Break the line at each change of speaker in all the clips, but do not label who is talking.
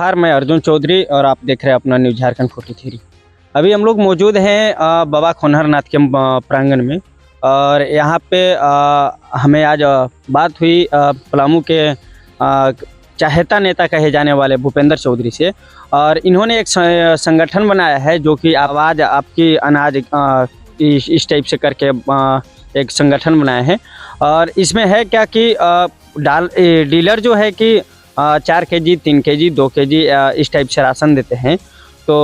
जोहार, मैं अर्जुन चौधरी और आप देख रहे हैं अपना न्यूज़ झारखंड 43। अभी हम लोग मौजूद हैं बाबा खोनहरनाथ के प्रांगण में और यहाँ पे हमें आज बात हुई पलामू के चाहेता नेता कहे जाने वाले भूपेंद्र चौधरी से। और इन्होंने एक संगठन बनाया है जो कि आवाज़ आपकी अनाज इस टाइप से करके एक संगठन बनाया है। और इसमें है क्या कि डीलर जो है कि 4 केजी, 3 केजी, 2 केजी इस टाइप से राशन देते हैं। तो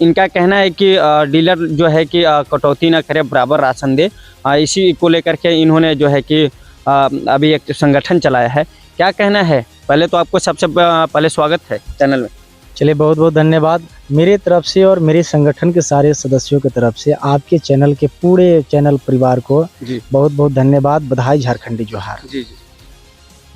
इनका कहना है कि डीलर जो है कि कटौती ना करे, बराबर राशन दे। इसी को लेकर के इन्होंने जो है कि अभी एक संगठन चलाया है। क्या कहना है? पहले तो आपको सबसे पहले स्वागत है चैनल में।
चलिए, बहुत बहुत धन्यवाद मेरी तरफ से और मेरे संगठन के सारे सदस्यों की तरफ से आपके चैनल के पूरे चैनल परिवार को बहुत बहुत धन्यवाद, बधाई, झारखंडी जोहार। जी जी।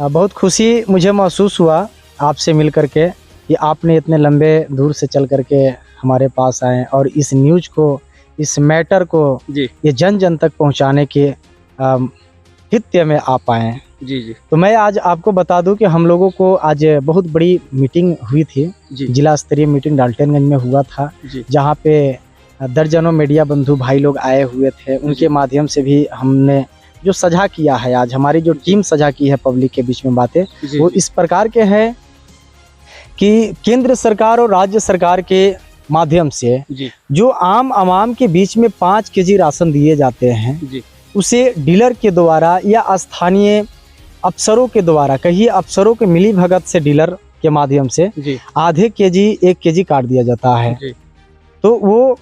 बहुत खुशी मुझे महसूस हुआ आपसे मिल करके कि आपने इतने लंबे दूर से चल करके हमारे पास आए और इस न्यूज़ को, इस मैटर को ये जन जन तक पहुंचाने के हित्य में आप आए।
जी जी।
तो मैं आज आपको बता दूं कि हम लोगों को आज बहुत बड़ी मीटिंग हुई थी, जिला स्तरीय मीटिंग डाल्टनगंज में हुआ था, जहां पे दर्जनों मीडिया बंधु भाई लोग आए हुए थे। उनके माध्यम से भी हमने जो सजा किया है, आज हमारी जो टीम सजा की है पब्लिक के बीच में बातें, वो इस प्रकार के हैं कि केंद्र सरकार और राज्य सरकार के माध्यम से जो आम आवाम के बीच में 5 केजी राशन दिए जाते हैं, उसे डीलर के द्वारा या स्थानीय अफसरों के द्वारा, कहीं अफसरों के मिली भगत से डीलर के माध्यम से आधे केजी, 1 केजी काट दिया जाता है। तो वो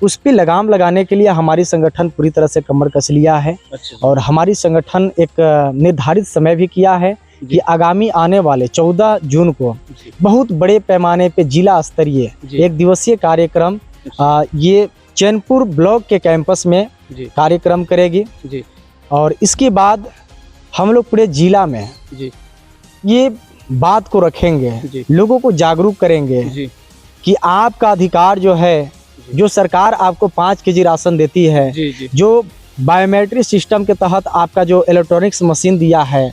उस पर लगाम लगाने के लिए हमारी संगठन पूरी तरह से कमर कस लिया है। और हमारी संगठन एक निर्धारित समय भी किया है कि आगामी आने वाले 14 जून को बहुत बड़े पैमाने पे जिला स्तरीय 1 दिवसीय कार्यक्रम ये चैनपुर ब्लॉक के कैंपस में कार्यक्रम करेगी। और इसके बाद हम लोग पूरे जिला में ये बात को रखेंगे, लोगों को जागरूक करेंगे कि आपका अधिकार जो है, जो सरकार आपको 5 केजी राशन देती है, जो बायोमेट्रिक सिस्टम के तहत आपका जो इलेक्ट्रॉनिक्स मशीन दिया है,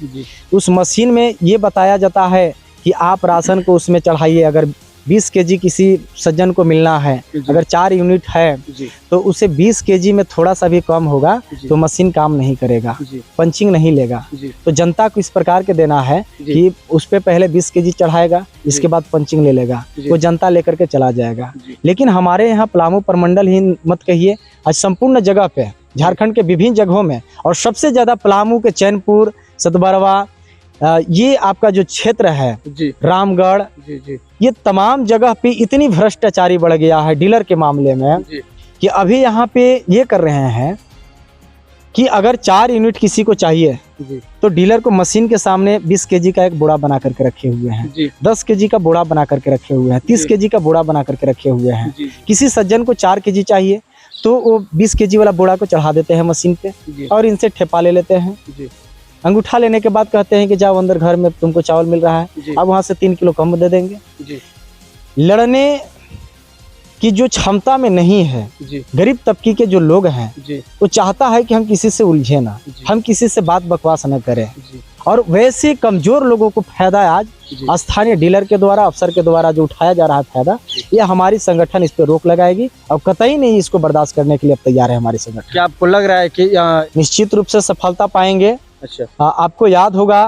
उस मशीन में ये बताया जाता है कि आप राशन को उसमें चढ़ाइए। अगर 20 केजी किसी सज्जन को मिलना है, अगर 4 यूनिट है तो उसे 20 केजी में थोड़ा सा भी कम होगा तो मशीन काम नहीं करेगा, पंचिंग नहीं लेगा। तो जनता को इस प्रकार के देना है कि उस पे पहले 20 केजी चढ़ाएगा, इसके बाद पंचिंग ले लेगा, वो जनता लेकर के चला जाएगा। लेकिन हमारे यहाँ पलामू प्रमंडल ही मत कहिए, आज संपूर्ण जगह पे झारखंड के विभिन्न जगहों में और सबसे ज्यादा पलामू के चैनपुर, सतबरवा, ये आपका जो क्षेत्र है रामगढ़, ये तमाम जगह पे इतनी भ्रष्टाचारी बढ़ गया है डीलर के मामले में कि अभी यहाँ पे ये कर रहे हैं कि अगर 4 यूनिट किसी को चाहिए तो डीलर को मशीन के सामने 20 केजी का एक बोरा बना करके रखे हुए हैं, 10 केजी का बोरा बना करके रखे हुए हैं, 30 केजी का बोरा बना करके रखे हुए हैं। किसी सज्जन को 4 केजी चाहिए तो वो 20 केजी वाला बोरा को चढ़ा देते हैं मशीन पे और इनसे ठेपा ले लेते हैं। अंगूठा लेने के बाद कहते हैं कि जाओ अंदर घर में तुमको चावल मिल रहा है, अब वहां से 3 किलो कम दे देंगे। लड़ने की जो क्षमता में नहीं है, गरीब तबके के जो लोग हैं, वो चाहता है कि हम किसी से उलझे ना, हम किसी से बात बकवास न करें। और वैसे कमजोर लोगों को फायदा आज स्थानीय डीलर के द्वारा, अफसर के द्वारा जो उठाया जा रहा है फायदा, ये हमारी संगठन इस पे रोक लगाएगी और कतई नहीं इसको बर्दाश्त करने के लिए अब तैयार है हमारी संगठन।
क्या आपको लग रहा है कि
निश्चित रूप से सफलता पाएंगे?
अच्छा,
आपको याद होगा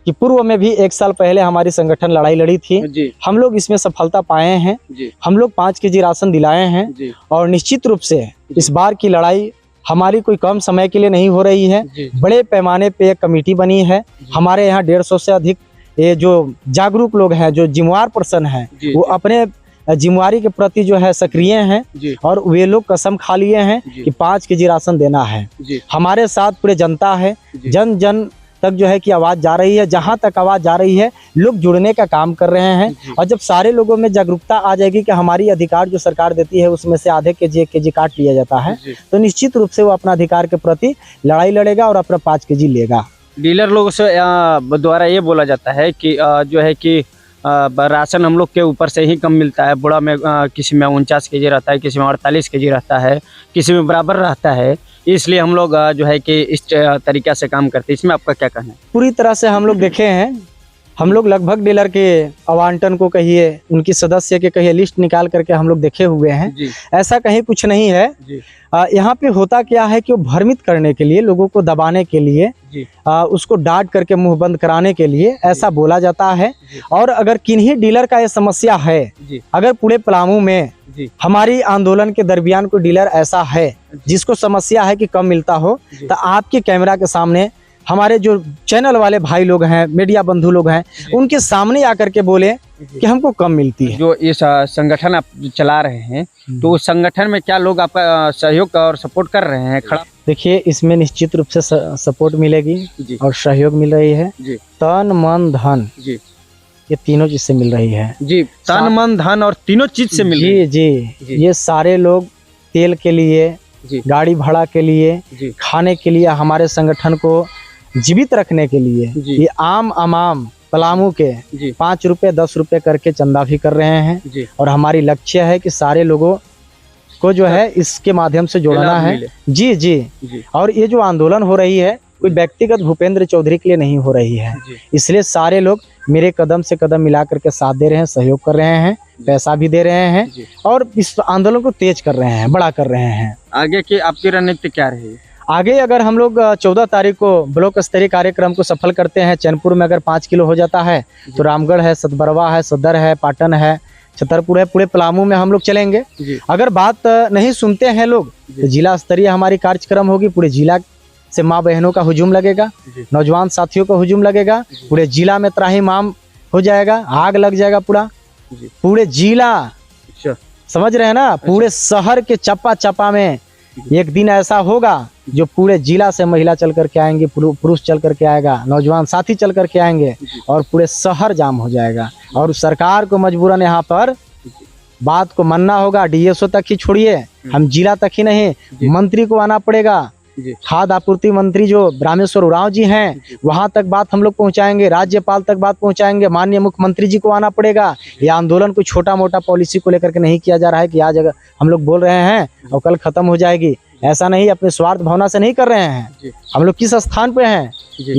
कि पूर्व में भी 1 साल पहले हमारी संगठन लड़ाई लड़ी थी, हम लोग इसमें सफलता पाए हैं। हम लोग 5 केजी राशन दिलाए हैं और निश्चित रूप से इस बार की लड़ाई हमारी कोई कम समय के लिए नहीं हो रही है। बड़े पैमाने पे एक कमेटी बनी है, हमारे यहाँ 150 से अधिक ये जो जागरूक लोग हैं, जो जिम्मेवार पर्सन हैं, वो अपने जिम्मेवारी के प्रति जो है सक्रिय हैं और वे लोग कसम खा लिए हैं कि 5 केजी राशन देना है। हमारे साथ पूरे जनता है, जन जन तक जो है कि आवाज़ जा रही है, जहां तक आवाज़ जा रही है लोग जुड़ने का काम कर रहे हैं। और जब सारे लोगों में जागरूकता आ जाएगी कि हमारी अधिकार जो सरकार देती है उसमें से आधे केजी, 1 केजी काट लिया जाता है, तो निश्चित रूप से वो अपना अधिकार के प्रति लड़ाई लड़ेगा और अपना 5 केजी लेगा।
डीलर लोगों से द्वारा ये बोला जाता है कि जो है कि राशन हम लोग के ऊपर से ही कम मिलता है। बुरा में किसी में 49 केजी रहता है, किसी में 48 केजी रहता है, किसी में बराबर रहता है, इसलिए हम लोग जो है कि इस तरीक़े से काम करते हैं। इसमें आपका क्या कहना है?
पूरी तरह से हम लोग देखे हैं हम लोग लगभग डीलर के आवंटन को कहिए, उनकी सदस्य के कहिए लिस्ट निकाल करके हम लोग देखे हुए हैं। ऐसा कहीं कुछ नहीं है। यहाँ पे होता क्या है कि वो भ्रमित करने के लिए, लोगों को दबाने के लिए, उसको डांट करके मुंह बंद कराने के लिए ऐसा बोला जाता है। और अगर किन्हीं डीलर का ये समस्या है, अगर पूरे पलामू में हमारी आंदोलन के दरमियान कोई डीलर ऐसा है जिसको समस्या है कि कम मिलता हो, तो आपके कैमरा के सामने हमारे जो चैनल वाले भाई लोग हैं, मीडिया बंधु लोग हैं, उनके सामने आकर के बोले कि हमको कम मिलती है।
जो इस संगठन आप चला रहे हैं, तो उस संगठन में क्या लोग आपका सहयोग और सपोर्ट कर रहे हैं खड़ा?
देखिए, इसमें निश्चित रूप से सपोर्ट मिलेगी और सहयोग मिल रही है। तन मन धन ये तीनों चीज से मिल रही है।
तन मन धन और तीनों चीज से मिल रही है।
जी। ये सारे लोग तेल के लिए, गाड़ी भाड़ा के लिए, खाने के लिए, हमारे संगठन को जीवित रखने के लिए ये आम पलामू के 5 रुपए 10 रुपए करके चंदा भी कर रहे हैं। और हमारी लक्ष्य है कि सारे लोगों को जो है इसके माध्यम से जोड़ना है। जी। और ये जो आंदोलन हो रही है, कोई व्यक्तिगत भूपेंद्र चौधरी के लिए नहीं हो रही है। इसलिए सारे लोग मेरे कदम से कदम मिला करके साथ दे रहे हैं, सहयोग कर रहे हैं, पैसा भी दे रहे हैं और इस आंदोलन को तेज कर रहे हैं, बड़ा कर रहे हैं।
आगे की आपकी रणनीति क्या रहेगी?
आगे अगर हम लोग 14 तारीख को ब्लॉक स्तरीय कार्यक्रम को सफल करते हैं, चैनपुर में अगर 5 किलो हो जाता है तो रामगढ़ है, सतबरवा है, सदर है, पाटन है, छतरपुर है, पूरे पलामू में हम लोग चलेंगे। अगर बात नहीं सुनते हैं लोग तो जिला स्तरीय हमारी कार्यक्रम होगी। पूरे जिला से माँ बहनों का हुजूम लगेगा, नौजवान साथियों का हुजूम लगेगा, पूरे जिला में त्राहिमाम हो जाएगा, आग लग जाएगा पूरे जिला। समझ रहे हैं ना? पूरे शहर के चप्पा चप्पा में एक दिन ऐसा होगा जो पूरे जिला से महिला चल करके आएंगे, पुरुष चल करके आएगा, नौजवान साथी चल करके आएंगे और पूरे शहर जाम हो जाएगा। और सरकार को मजबूरन यहाँ पर बात को मानना होगा। डीएसओ तक ही छोड़िए, हम जिला तक ही नहीं, मंत्री को आना पड़ेगा। खाद्य आपूर्ति मंत्री जो रामेश्वर उरांव जी हैं, वहां तक बात हम लोग पहुंचाएंगे, राज्यपाल तक बात पहुंचाएंगे, माननीय मुख्यमंत्री जी को आना पड़ेगा। ये आंदोलन कोई छोटा मोटा पॉलिसी को लेकर के नहीं किया जा रहा है कि आज अगर हम लोग बोल रहे हैं और कल खत्म हो जाएगी, ऐसा नहीं। अपने स्वार्थ भावना से नहीं कर रहे हैं। हम लोग किस स्थान पे हैं?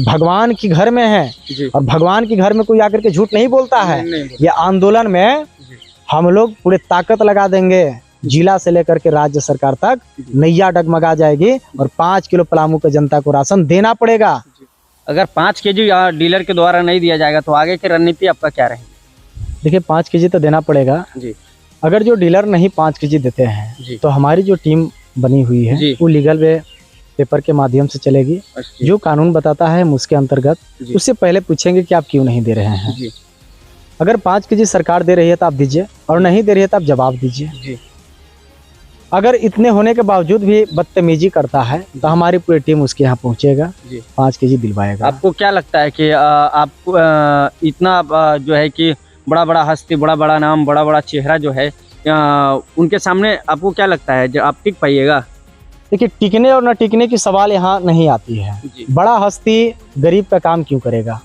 भगवान के घर में हैं और भगवान के घर में कोई आकर के झूठ नहीं बोलता है। ये आंदोलन में हम लोग पूरे ताकत लगा देंगे, जिला से लेकर के राज्य सरकार तक नैया डगमगा जाएगी और 5 किलो पलामू के जनता को राशन देना पड़ेगा।
अगर 5 केजी डीलर के द्वारा नहीं दिया जाएगा तो आगे की रणनीति आपका क्या रहेगी?
देखिए, 5 केजी तो देना पड़ेगा। अगर जो डीलर नहीं 5 केजी देते हैं तो हमारी जो टीम बनी हुई है वो लीगल वे पेपर के माध्यम से चलेगी। जो कानून बताता है हम उसके अंतर्गत उससे पहले पूछेंगे कि आप क्यों नहीं दे रहे हैं। अगर 5 केजी सरकार दे रही है तो आप दीजिए, और नहीं दे रही है तो आप जवाब दीजिए। अगर इतने होने के बावजूद भी बदतमीजी करता है तो हमारी पूरी टीम उसके यहाँ पहुँचेगा, 5 केजी दिलवाएगा।
आपको क्या लगता है कि आपको इतना जो है कि बड़ा बड़ा हस्ती, बड़ा बड़ा नाम, बड़ा बड़ा चेहरा जो है, उनके सामने आपको क्या लगता है जो आप टिक पाइएगा?
देखिए, टिकने और न टिकने की सवाल यहाँ नहीं आती है। बड़ा हस्ती गरीब का काम क्यों करेगा?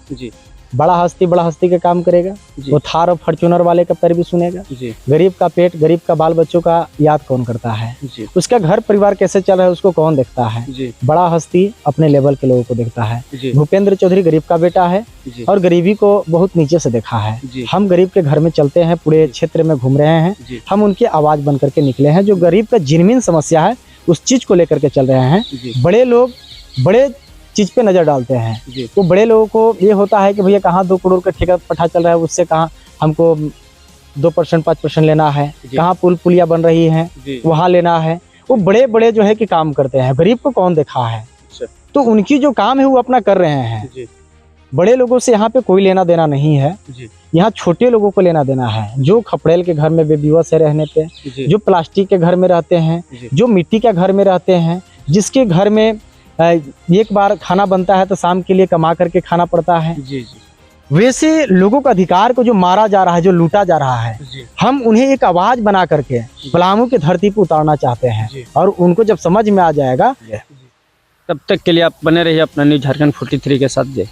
बड़ा हस्ती का काम करेगा। वो थार और फॉर्च्यूनर वाले का पैर भी सुनेगा। गरीब का पेट, गरीब का बाल बच्चों का याद कौन करता है? उसका घर परिवार कैसे चल रहा है उसको कौन देखता है? बड़ा हस्ती अपने लेवल के लोगों को देखता है। भूपेंद्र चौधरी गरीब का बेटा है और गरीबी को बहुत नीचे से देखा है। हम गरीब के घर में चलते हैं, पूरे क्षेत्र में घूम रहे हैं, हम उनकी आवाज बन करके निकले हैं। जो गरीब का जिनमीन समस्या है उस चीज को लेकर के चल रहे हैं। बड़े लोग बड़े चीज पे नजर डालते हैं। तो बड़े लोगों को ये होता है कि भैया कहाँ 2 करोड़ का ठेका पट्टा चल रहा है, उससे कहाँ हमको 2% 5% लेना है, कहाँ पुलिया बन रही है वहाँ लेना है। वो बड़े बड़े जो है कि काम करते हैं, गरीब को कौन देखा है? तो उनकी जो काम है वो अपना कर रहे हैं। बड़े लोगों से यहाँ पे कोई लेना देना नहीं है। यहाँ छोटे लोगों को लेना देना है, जो खपड़ेल के घर में बेबीवस है रहने पे, जो प्लास्टिक के घर में रहते हैं, जो मिट्टी के घर में रहते हैं, जिसके घर में एक बार खाना बनता है तो शाम के लिए कमा करके खाना पड़ता है। वैसे लोगों का अधिकार को जो मारा जा रहा है, जो लूटा जा रहा है, हम उन्हें एक आवाज बना करके पलामू की धरती पर उतारना चाहते हैं। और उनको जब समझ में आ जाएगा,
तब तक के लिए आप बने रहिए अपना न्यूज़ झारखंड 43 के साथ। जय।